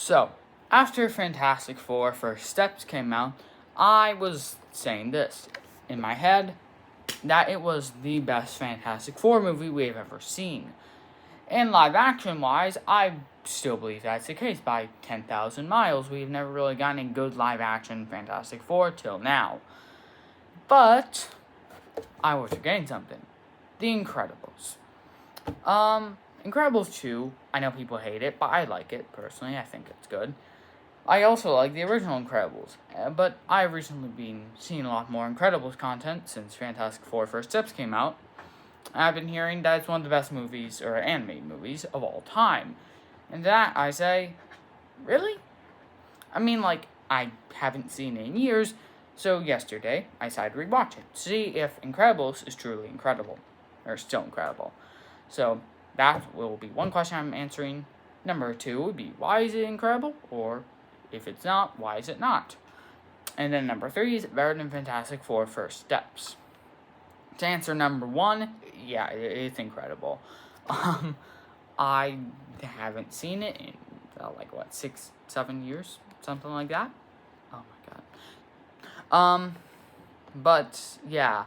So, after Fantastic Four First Steps came out, I was saying this in my head that it was the best Fantastic Four movie we've ever seen. And live action wise, I still believe that's the case. By 10,000 miles, we've never really gotten a good live action Fantastic Four till now. But I was forgetting something. The Incredibles. Incredibles 2, I know people hate it, but I like it personally. I think it's good. I also like the original Incredibles, but I've recently been seeing a lot more Incredibles content since Fantastic Four First Steps came out. I've been hearing that it's one of the best movies, or animated movies, of all time. And that, I say, really? I mean, I haven't seen it in years, so yesterday, I decided to rewatch it, to see if Incredibles is truly incredible, or still incredible. So, that will be one question I'm answering. Number 2 would be, why is it incredible? Or, if it's not, why is it not? And then number 3 is, better than Fantastic Four First Steps. To answer number 1, yeah, it's incredible. I haven't seen it in, 6, 7 years? Something like that? Oh my god. But, yeah,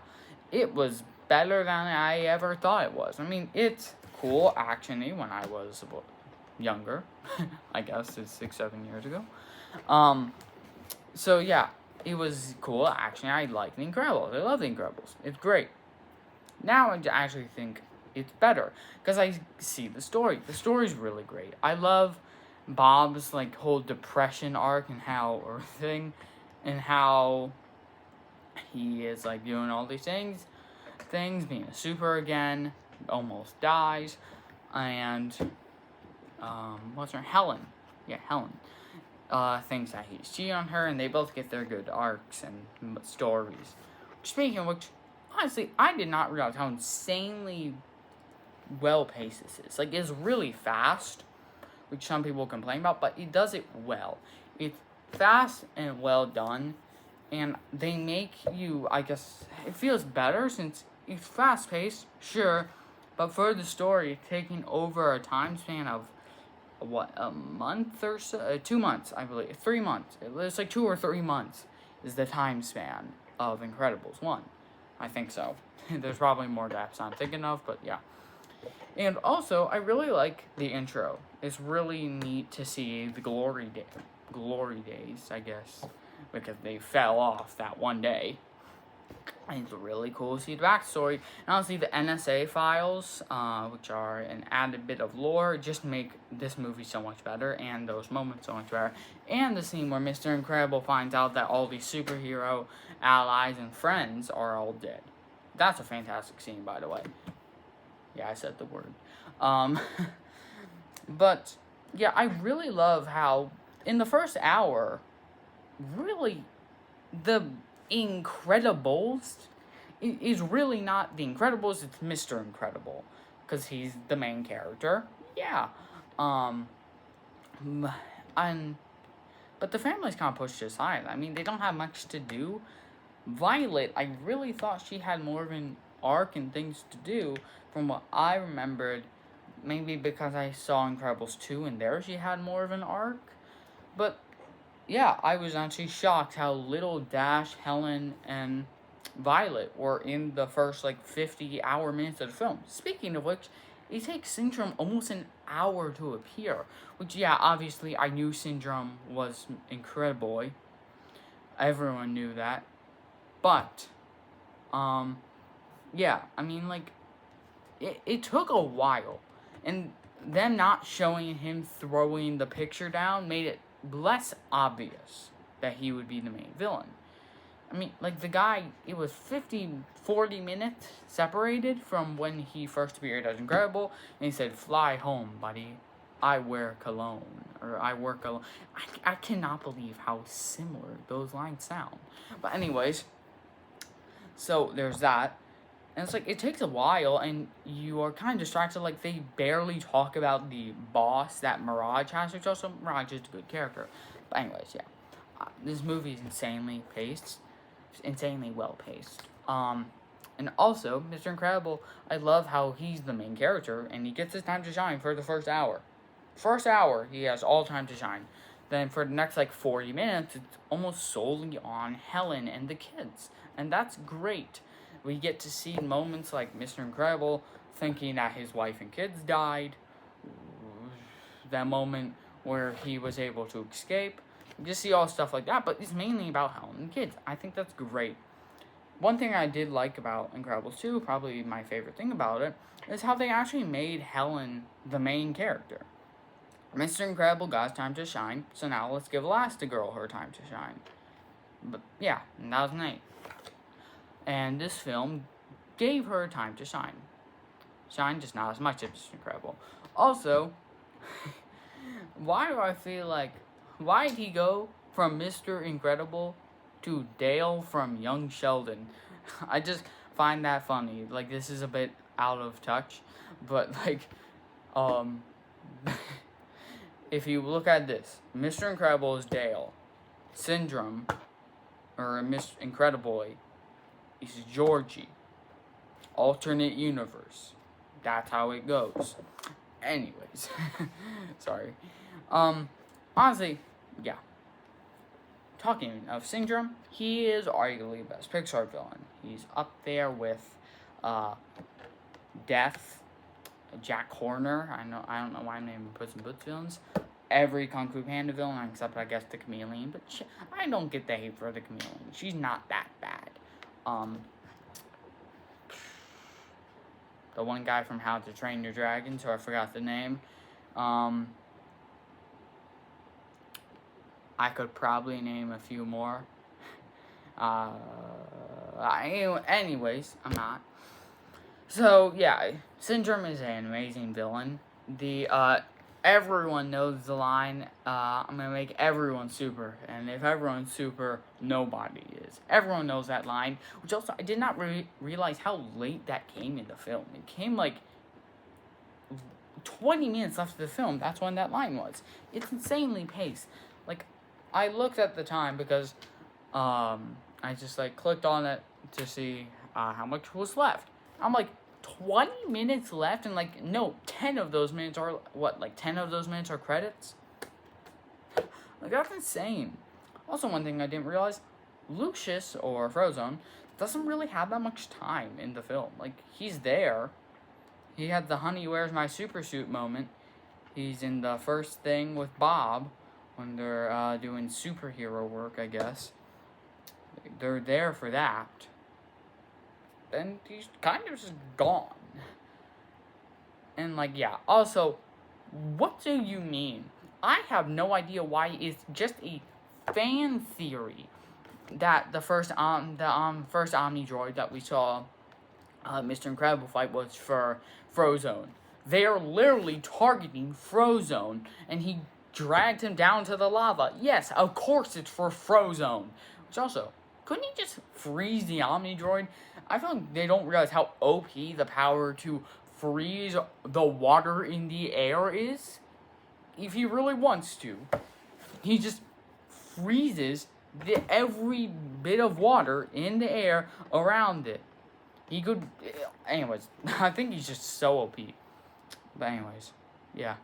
it was better than I ever thought it was. I mean, it's cool, actiony, when I was younger. I guess it's 6, 7 years ago. So, yeah, it was cool, action. I like The Incredibles. I love The Incredibles. It's great. Now I actually think it's better, because I see the story. The story's really great. I love Bob's, whole depression arc and how he is, doing all these things, being a super again, almost dies, and, what's her, Helen. Yeah, Helen. Thinks that he's cheating on her, and they both get their good arcs and stories. Speaking of which, honestly, I did not realize how insanely well-paced this is. It's really fast, which some people complain about, but it does it well. It's fast and well done, and they make you, I guess, it feels better since it's fast-paced, sure, but for the story, taking over a time span of, a month or so? 2 months, I believe. 3 months. It's 2 or 3 months is the time span of Incredibles 1. I think so. There's probably more gaps I'm thinking of, but yeah. And also, I really like the intro. It's really neat to see the glory days, I guess, because they fell off that one day. And it's really cool to see the backstory. And honestly, the NSA files, which are an added bit of lore, just make this movie so much better, and those moments so much better. And the scene where Mr. Incredible finds out that all these superhero allies and friends are all dead. That's a fantastic scene, by the way. Yeah, I said the word. But, yeah, I really love how, in the first hour, really, the Incredibles is really not the Incredibles, it's Mr. Incredible, because he's the main character. Yeah. But the family's kind of pushed aside. I mean, they don't have much to do. Violet, I really thought she had more of an arc and things to do from what I remembered. Maybe because I saw Incredibles 2 and there she had more of an arc. But yeah, I was actually shocked how little Dash, Helen, and Violet were in the first 50 minutes of the film. Speaking of which, it takes Syndrome almost an hour to appear. Which, yeah, obviously I knew Syndrome was incredible. Everyone knew that. But, yeah, I mean, it took a while. And them not showing him throwing the picture down made it less obvious that he would be the main villain. I mean, the guy, it was 40 minutes separated from when he first appeared as Incredible, and he said, "Fly home, buddy. I wear cologne," or "I work alone." I cannot believe how similar those lines sound. But anyways, so there's that. And it's it takes a while, and you are kind of distracted. They barely talk about the boss that Mirage has, which also, Mirage is a good character. But anyways, yeah. This movie is insanely paced. Insanely well paced. And also, Mr. Incredible, I love how he's the main character, and he gets his time to shine for the first hour. First hour, he has all time to shine. then for the next like 40 minutes, it's almost solely on Helen and the kids. And that's great. We get to see moments like Mr. Incredible thinking that his wife and kids died. That moment where he was able to escape. You just see all stuff like that, but it's mainly about Helen and kids. I think that's great. One thing I did like about Incredibles 2, probably my favorite thing about it, is how they actually made Helen the main character. Mr. Incredible got his time to shine, so now let's give Elastigirl her time to shine. But yeah, and that was neat. And this film gave her time to shine. Shine, just not as much as Mr. Incredible. Also, why do I feel like, why did he go from Mr. Incredible to Dale from Young Sheldon? I just find that funny. Like, this is a bit out of touch, but like, if you look at this, Mr. Incredible is Dale. Syndrome, or Mr. Incredible, is Georgie. Alternate universe. That's how it goes. Anyways. Sorry. Honestly, yeah. Talking of Syndrome, he is arguably the best Pixar villain. He's up there with, Death, Jack Horner. I don't know why I'm naming Puss in Boots villains. Every Kung Fu Panda villain, except I guess the Chameleon. But I don't get the hate for the Chameleon. She's not that bad. The one guy from How to Train Your Dragon, so I forgot the name. I could probably name a few more. Anyways, I'm not. So, yeah, Syndrome is an amazing villain. Everyone knows the line, I'm gonna make everyone super, and if everyone's super, nobody is. Everyone knows that line, which also, I did not realize how late that came in the film. It came, like, 20 minutes after the film, that's when that line was. It's insanely paced. Like, I looked at the time because, I just, like, clicked on it to see, how much was left. I'm like, 20 minutes left, and like, no, 10 of those minutes are, 10 of those minutes are credits? Like, that's insane. Also, one thing I didn't realize, Lucius, or Frozone, doesn't really have that much time in the film. Like, he's there. He had the honey, where's my super suit moment. He's in the first thing with Bob, when they're, doing superhero work, I guess. They're there for that. Then he's kind of just gone. And, like, yeah. Also, what do you mean? I have no idea why it's just a fan theory that the first Omnidroid that we saw Mr. Incredible fight was for Frozone. They are literally targeting Frozone, and he dragged him down to the lava. Yes, of course it's for Frozone. Which also, couldn't he just freeze the Omnidroid? I feel like they don't realize how OP the power to freeze the water in the air is. If he really wants to, he just freezes every bit of water in the air around it. He could, anyways, I think he's just so OP. But anyways, yeah.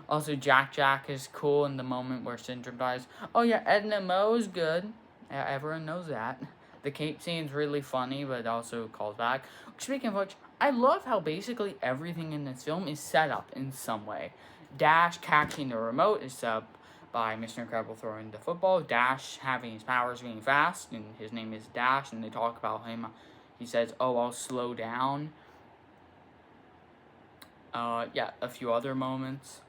Also, Jack is cool in the moment where Syndrome dies. Oh yeah, Edna Mode is good. Everyone knows that. The cape scene's really funny, but it also calls back. Speaking of which, I love how basically everything in this film is set up in some way. Dash catching the remote is set up by Mr. Incredible throwing the football. Dash having his powers being fast, and his name is Dash, and they talk about him. He says, oh, I'll slow down. Yeah, a few other moments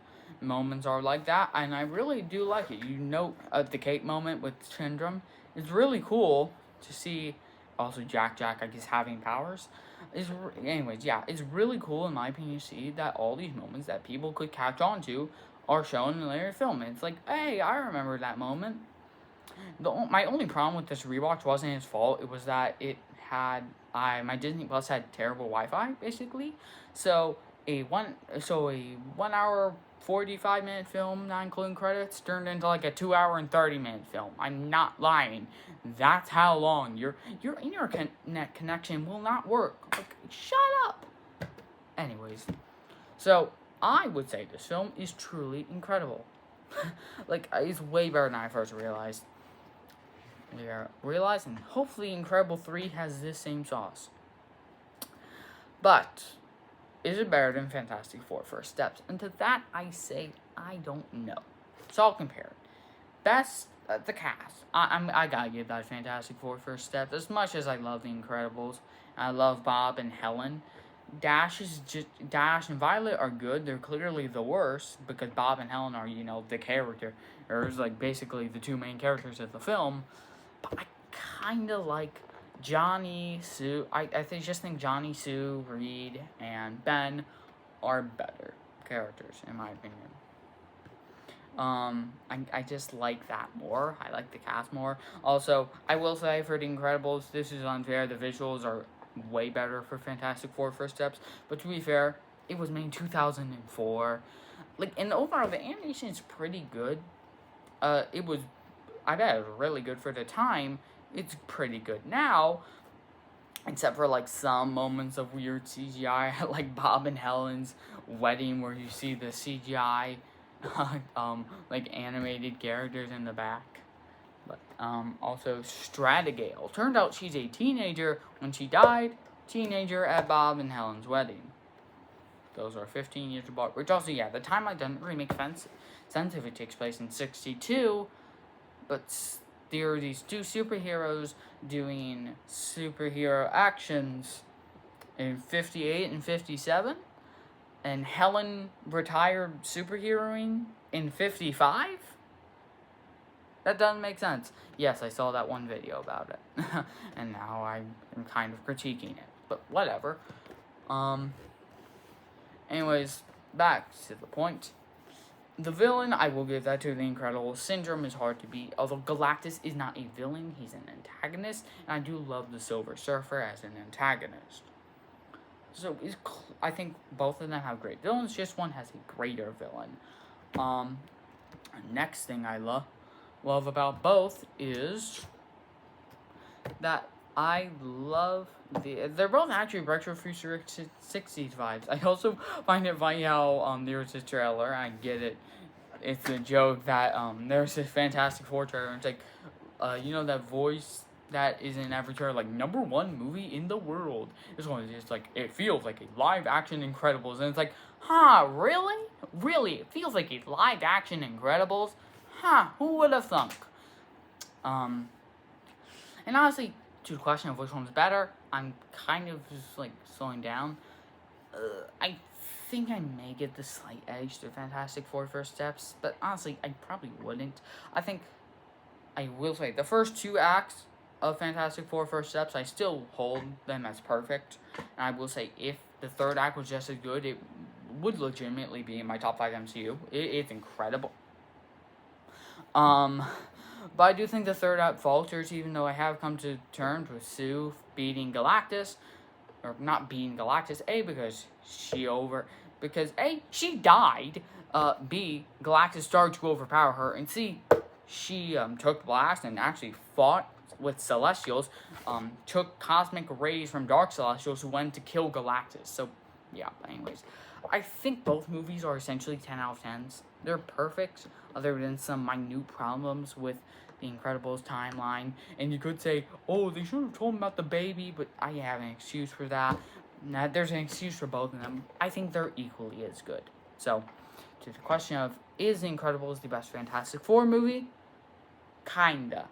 are like that, and I really do like it. You note the cape moment with Syndrome. It's really cool to see. Also, Jack, I guess, having powers. Anyways, yeah, it's really cool, in my opinion, to see that all these moments that people could catch on to are shown in the later film. And it's like, hey, I remember that moment. My only problem with this rewatch wasn't his fault. It was that it had, my Disney Plus had terrible Wi-Fi, basically. So, a 1 hour, 45-minute film, not including credits, turned into like a 2 hour and 30-minute film. I'm not lying. That's how long your internet connection will not work. Like, shut up. Anyways, so I would say this film is truly incredible. Like, it's way better than I first realized. We are realizing, hopefully Incredible 3 has this same sauce. But, is it better than Fantastic Four First Steps? And to that, I say, I don't know. So I'll compare it. Best, the cast. I gotta give that Fantastic Four First Steps. As much as I love The Incredibles, I love Bob and Helen. Dash and Violet are good. They're clearly the worst because Bob and Helen are, the character. Or like basically the two main characters of the film. But I kind of like Johnny, Sue. I just think Johnny, Sue, Reed, and Ben are better characters in my opinion. I just like that more. I like the cast more. Also, I will say for The Incredibles, this is unfair. The visuals are way better for Fantastic Four First Steps. But to be fair, it was made in 2004. Like, and overall, the animation is pretty good. I bet it was really good for the time. It's pretty good now. Except for, like, some moments of weird CGI. Like Bob and Helen's wedding where you see the CGI like animated characters in the back. But also Stratigale. Turned out she's a teenager when she died. Teenager at Bob and Helen's wedding. Those are 15 years apart. Which also, yeah, the timeline doesn't really make sense if it takes place in 62. But there are these two superheroes doing superhero actions in 58 and 57. And Helen retired superheroing in 55? That doesn't make sense. Yes, I saw that one video about it. And now I'm kind of critiquing it. But whatever. Anyways, back to the point. The villain, I will give that to The Incredibles. Syndrome is hard to beat. Although Galactus is not a villain, he's an antagonist. And I do love the Silver Surfer as an antagonist. So, I think both of them have great villains, just one has a greater villain. Next thing I love about both is that I love they're both actually retro futuristic 60s vibes. I also find it funny how there's a trailer, I get it. It's a joke that there's this Fantastic Four trailer, and it's like, that voice that is in every trailer, like, #1 movie in the world. This one is just like, it feels like a live action Incredibles, and it's like, really? Really? It feels like a live action Incredibles? Who would have thunk? And honestly, to the question of which one's better, I'm kind of just like slowing down. I think I may get the slight edge to Fantastic Four First Steps, but honestly, I probably wouldn't. I think I will say the first two acts of Fantastic Four First Steps, I still hold them as perfect. And I will say, if the third act was just as good, it would legitimately be in my top 5 MCU. It's incredible. But I do think the third act falters, even though I have come to terms with Sue beating Galactus. Or not beating Galactus, A, because she died. B, Galactus started to overpower her. And C, she took Blast and actually fought with Celestials, took cosmic rays from Dark Celestials who went to kill Galactus. So, yeah, but anyways. I think both movies are essentially 10 out of 10s. They're perfect, other than some minute problems with The Incredibles timeline. And you could say, oh, they should have told him about the baby, but I have an excuse for that. Now, there's an excuse for both of them. I think they're equally as good. So, to the question of, is The Incredibles the best Fantastic Four movie? Kinda.